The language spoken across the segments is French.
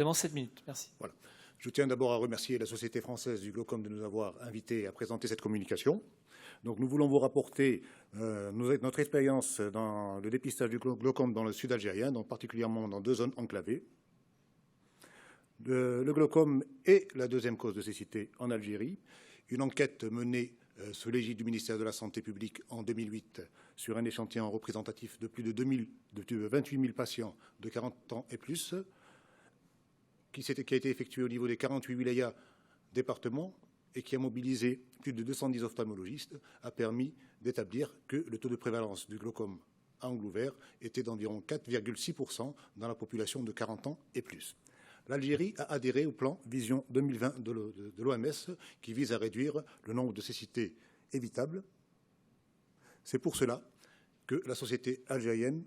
Vous avez 7 minutes. Merci. Voilà. Je tiens d'abord à remercier la Société française du glaucome de nous avoir invités à présenter cette communication. Donc, nous voulons vous rapporter notre expérience dans le dépistage du glaucome dans le sud algérien, donc particulièrement dans 2 zones enclavées. Le glaucome est la 2e cause de cécité en Algérie. Une enquête menée sous l'égide du ministère de la Santé publique en 2008 sur un échantillon représentatif de plus de 28 000 patients de 40 ans et plus, qui a été effectué au niveau des 48 wilayas départements et qui a mobilisé plus de 210 ophtalmologistes, a permis d'établir que le taux de prévalence du glaucome à angle ouvert était d'environ 4,6% dans la population de 40 ans et plus. L'Algérie a adhéré au plan Vision 2020 de l'OMS qui vise à réduire le nombre de cécités évitables. C'est pour cela que la Société algérienne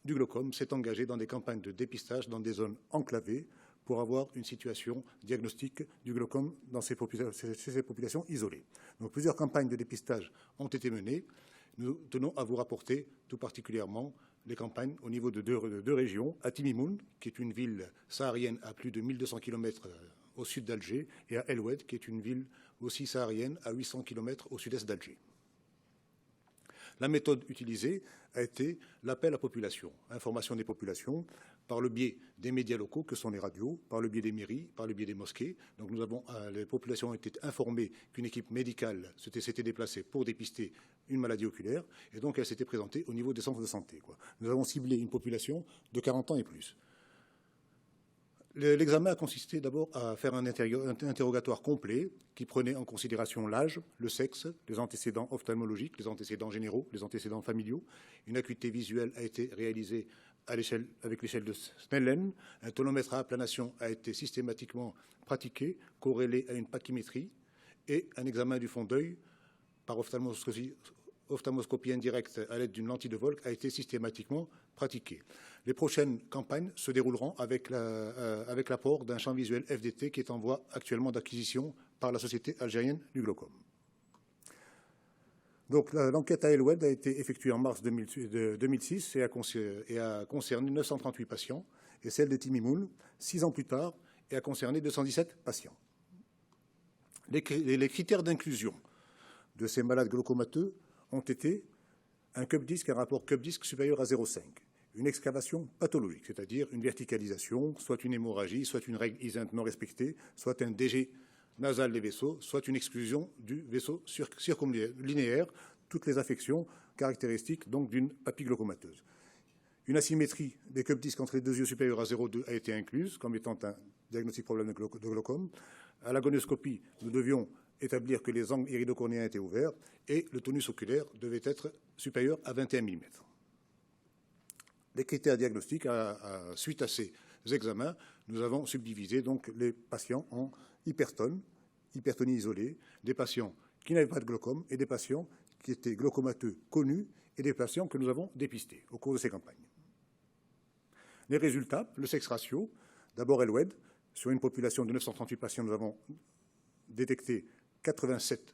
du glaucome s'est engagée dans des campagnes de dépistage dans des zones enclavées pour avoir une situation diagnostique du glaucome dans ces populations isolées. Donc, plusieurs campagnes de dépistage ont été menées. Nous tenons à vous rapporter tout particulièrement les campagnes au niveau de deux régions, à Timimoun, qui est une ville saharienne à plus de 1200 km au sud d'Alger, et à El Oued, qui est une ville aussi saharienne à 800 km au sud-est d'Alger. La méthode utilisée a été l'appel à population, information des populations, par le biais des médias locaux que sont les radios, par le biais des mairies, par le biais des mosquées. Donc les populations ont été informées qu'une équipe médicale s'était déplacée pour dépister une maladie oculaire, et donc elle s'était présentée au niveau des centres de santé. Nous avons ciblé une population de 40 ans et plus. L'examen a consisté d'abord à faire un interrogatoire complet qui prenait en considération l'âge, le sexe, les antécédents ophtalmologiques, les antécédents généraux, les antécédents familiaux. Une acuité visuelle a été réalisée avec l'échelle de Snellen. Un tonomètre à aplanation a été systématiquement pratiqué, corrélé à une pachymétrie, et un examen du fond d'œil par ophtalmoscopie indirecte à l'aide d'une lentille de Volk a été systématiquement pratiqué. Les prochaines campagnes se dérouleront avec l'apport d'un champ visuel FDT qui est en voie actuellement d'acquisition par la Société algérienne du glaucome. Donc, l'enquête à El Oued a été effectuée en mars 2006 et a concerné 938 patients, et celle de Timimoun, 6 ans plus tard, et a concerné 217 patients. Les critères d'inclusion de ces malades glaucomateux ont été un cup-disc, un rapport cup-disc supérieur à 0,5, une excavation pathologique, c'est-à-dire une verticalisation, soit une hémorragie, soit une règle Isent non respectée, soit un DG nasal des vaisseaux, soit une exclusion du vaisseau circumlinéaire, toutes les affections caractéristiques donc d'une papille glaucomateuse. Une asymétrie des cup-discs entre les 2 yeux supérieurs à 0,2 a été incluse comme étant un diagnostic problème de glaucome. À la gonioscopie, nous devions établir que les angles iridocornéens étaient ouverts et le tonus oculaire devait être supérieur à 21 mm. Les critères diagnostiques, suite à ces examens, nous avons subdivisé donc les patients en hypertonie isolée, des patients qui n'avaient pas de glaucome et des patients qui étaient glaucomateux connus et des patients que nous avons dépistés au cours de ces campagnes. Les résultats, le sexe ratio, d'abord El Oued, sur une population de 938 patients, nous avons détecté 87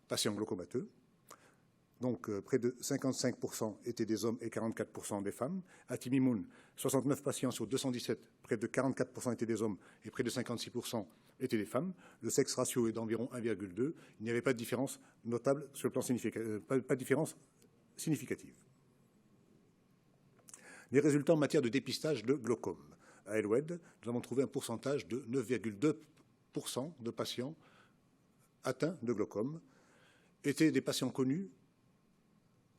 patients glaucomateux. Donc, près de 55% étaient des hommes et 44% des femmes. À Timimoun, 69 patients sur 217, près de 44% étaient des hommes et près de 56% étaient des femmes. Le sexe ratio est d'environ 1,2. Il n'y avait pas de différence notable sur le plan pas de différence significative. Les résultats en matière de dépistage de glaucome. À El Oued, nous avons trouvé un pourcentage de 9,2% de patients atteints de glaucome étaient des patients connus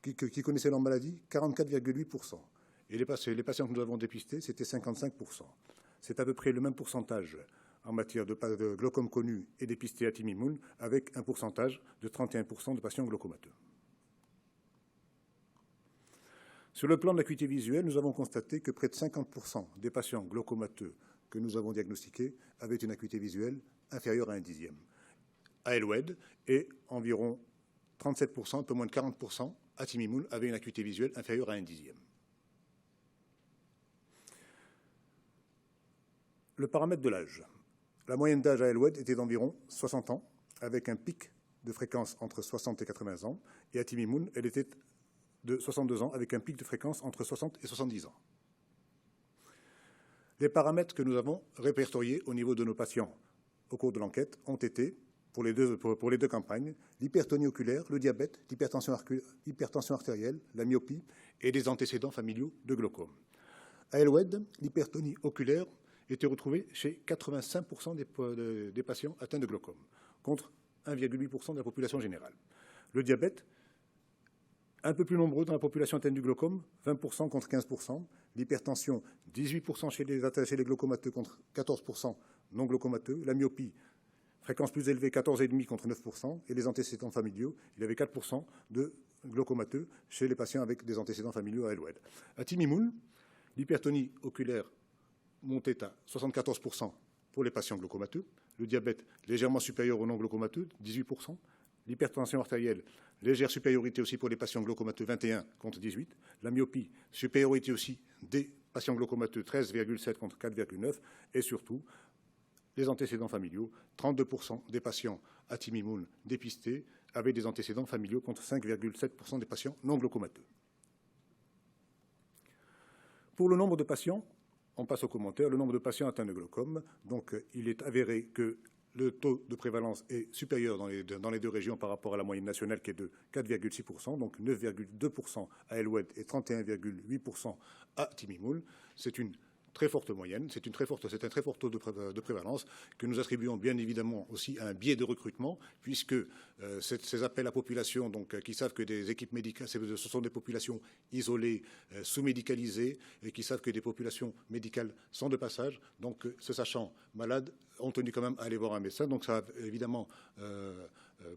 qui connaissaient leur maladie, 44,8%. Et les patients que nous avons dépistés, c'était 55%. C'est à peu près le même pourcentage en matière de glaucome connu et dépisté à Timimoun, avec un pourcentage de 31% de patients glaucomateux. Sur le plan de l'acuité visuelle, nous avons constaté que près de 50% des patients glaucomateux que nous avons diagnostiqués avaient une acuité visuelle inférieure à 1/10. À El Oued, et environ 37%, un peu moins de 40%, à Timimoun, avaient une acuité visuelle inférieure à 1/10. Le paramètre de l'âge. La moyenne d'âge à El Oued était d'environ 60 ans, avec un pic de fréquence entre 60 et 80 ans, et à Timimoun, elle était de 62 ans, avec un pic de fréquence entre 60 et 70 ans. Les paramètres que nous avons répertoriés au niveau de nos patients au cours de l'enquête ont été, pour les deux campagnes, l'hypertonie oculaire, le diabète, l'hypertension artérielle, la myopie et des antécédents familiaux de glaucome. À Elwed, l'hypertonie oculaire était retrouvée chez 85% des patients atteints de glaucome, contre 1,8% de la population générale. Le diabète, un peu plus nombreux dans la population atteinte du glaucome, 20% contre 15%. L'hypertension, 18% chez les glaucomateux contre 14% non glaucomateux. La myopie, fréquence plus élevée, 14,5% contre 9%. Et les antécédents familiaux, il y avait 4% de glaucomateux chez les patients avec des antécédents familiaux à Elwed. À Timimoun, l'hypertonie oculaire montait à 74% pour les patients glaucomateux. Le diabète, légèrement supérieur aux non glaucomateux, 18%. L'hypertension artérielle, légère supériorité aussi pour les patients glaucomateux, 21 contre 18. La myopie, supériorité aussi des patients glaucomateux, 13,7 contre 4,9. Et surtout, les antécédents familiaux, 32% des patients à Timimoun dépistés avaient des antécédents familiaux contre 5,7% des patients non glaucomateux. Pour le nombre de patients, on passe aux commentaires. Le nombre de patients atteints de glaucome, donc il est avéré que le taux de prévalence est supérieur dans les deux régions par rapport à la moyenne nationale qui est de 4,6%, donc 9,2% à Elwed et 31,8% à Timimoun. C'est une très forte moyenne, c'est un très fort taux de prévalence que nous attribuons bien évidemment aussi à un biais de recrutement, puisque ces appels à population, donc, qui savent que des équipes médicales, ce sont des populations isolées, sous-médicalisées, et qui savent que des populations médicales sont de passage, donc se sachant malades, ont tenu quand même à aller voir un médecin. Donc ça a évidemment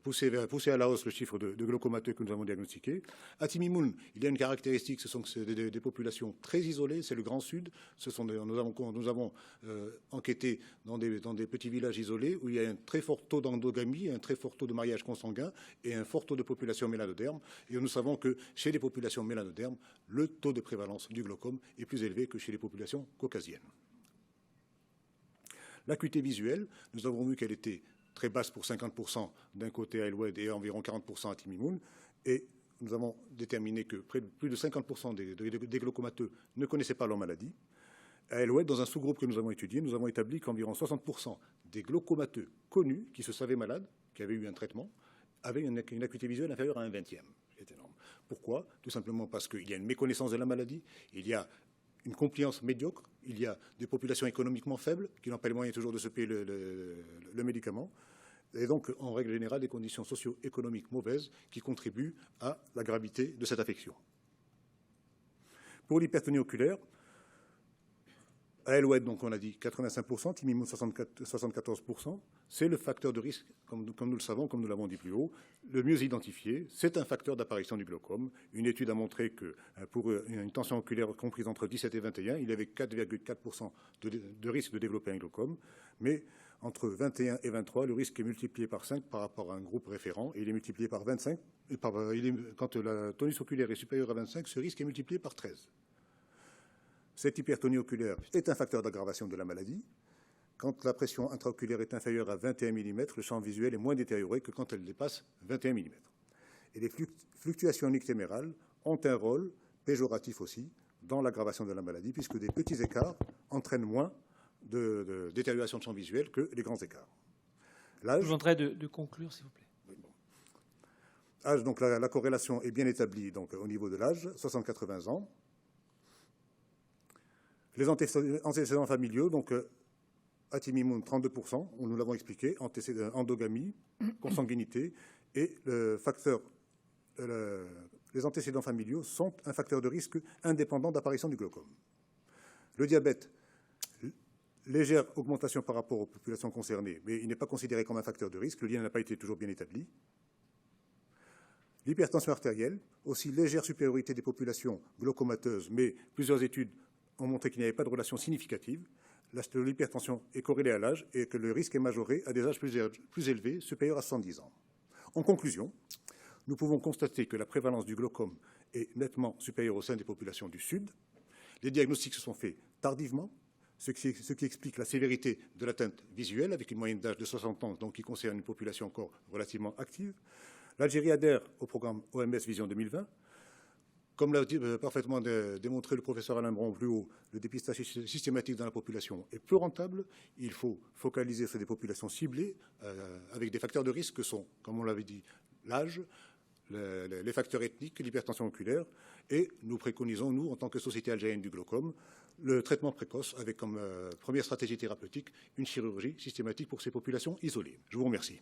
poussé à la hausse le chiffre de glaucomateux que nous avons diagnostiqué. À Timimoun, il y a une caractéristique, ce sont des populations très isolées, c'est le Grand Sud. Nous avons enquêté dans des petits villages isolés où il y a un très fort taux d'endogamie, un très fort taux de mariage consanguin et un fort taux de population mélanoderme. Et nous savons que chez les populations mélanodermes, le taux de prévalence du glaucome est plus élevé que chez les populations caucasiennes. L'acuité visuelle, nous avons vu qu'elle était très basse pour 50% d'un côté à Elwed et environ 40% à Timimoun. Et nous avons déterminé que plus de 50% des glaucomateux ne connaissaient pas leur maladie. À Elwed, dans un sous-groupe que nous avons étudié, nous avons établi qu'environ 60% des glaucomateux connus, qui se savaient malades, qui avaient eu un traitement, avaient une acuité visuelle inférieure à 1/20. C'est énorme. Pourquoi? Tout simplement parce qu'il y a une méconnaissance de la maladie, il y a une compliance médiocre, il y a des populations économiquement faibles qui n'ont pas les moyens toujours de se payer le médicament, et donc en règle générale des conditions socio-économiques mauvaises qui contribuent à la gravité de cette affection. Pour l'hypertonie oculaire, à Elwed, donc on a dit 85%, Timimoun 74%, c'est le facteur de risque, comme nous le savons, comme nous l'avons dit plus haut, le mieux identifié. C'est un facteur d'apparition du glaucome. Une étude a montré que pour une tension oculaire comprise entre 17 et 21, il y avait 4,4% de risque de développer un glaucome, mais entre 21 et 23, le risque est multiplié par 5 par rapport à un groupe référent, et il est multiplié par 25. Quand la tonus oculaire est supérieure à 25, ce risque est multiplié par 13. Cette hypertonie oculaire est un facteur d'aggravation de la maladie. Quand la pression intraoculaire est inférieure à 21 mm, le champ visuel est moins détérioré que quand elle dépasse 21 mm. Et les fluctuations nictémérales ont un rôle péjoratif aussi dans l'aggravation de la maladie, puisque des petits écarts entraînent moins de détérioration de champ visuel que les grands écarts. Je vous demanderai de conclure, s'il vous plaît. Oui, bon. Âge, donc la corrélation est bien établie donc, au niveau de l'âge, 60-80 ans. Les antécédents familiaux, donc à Timimoun, 32%, nous l'avons expliqué, endogamie, consanguinité, et les antécédents familiaux sont un facteur de risque indépendant d'apparition du glaucome. Le diabète, légère augmentation par rapport aux populations concernées, mais il n'est pas considéré comme un facteur de risque, le lien n'a pas été toujours bien établi. L'hypertension artérielle, aussi légère supériorité des populations glaucomateuses, mais plusieurs études ont montré qu'il n'y avait pas de relation significative. L'hypertension est corrélée à l'âge et que le risque est majoré à des âges plus élevés, supérieurs à 70 ans. En conclusion, nous pouvons constater que la prévalence du glaucome est nettement supérieure au sein des populations du Sud. Les diagnostics se sont faits tardivement, ce qui explique la sévérité de l'atteinte visuelle, avec une moyenne d'âge de 60 ans, donc qui concerne une population encore relativement active. L'Algérie adhère au programme OMS Vision 2020. Comme l'a parfaitement démontré le professeur Alain Bron plus haut, le dépistage systématique dans la population est peu rentable. Il faut focaliser sur des populations ciblées avec des facteurs de risque que sont, comme on l'avait dit, l'âge, les facteurs ethniques, l'hypertension oculaire. Et nous préconisons, nous, en tant que Société algérienne du glaucome, le traitement précoce avec comme première stratégie thérapeutique une chirurgie systématique pour ces populations isolées. Je vous remercie.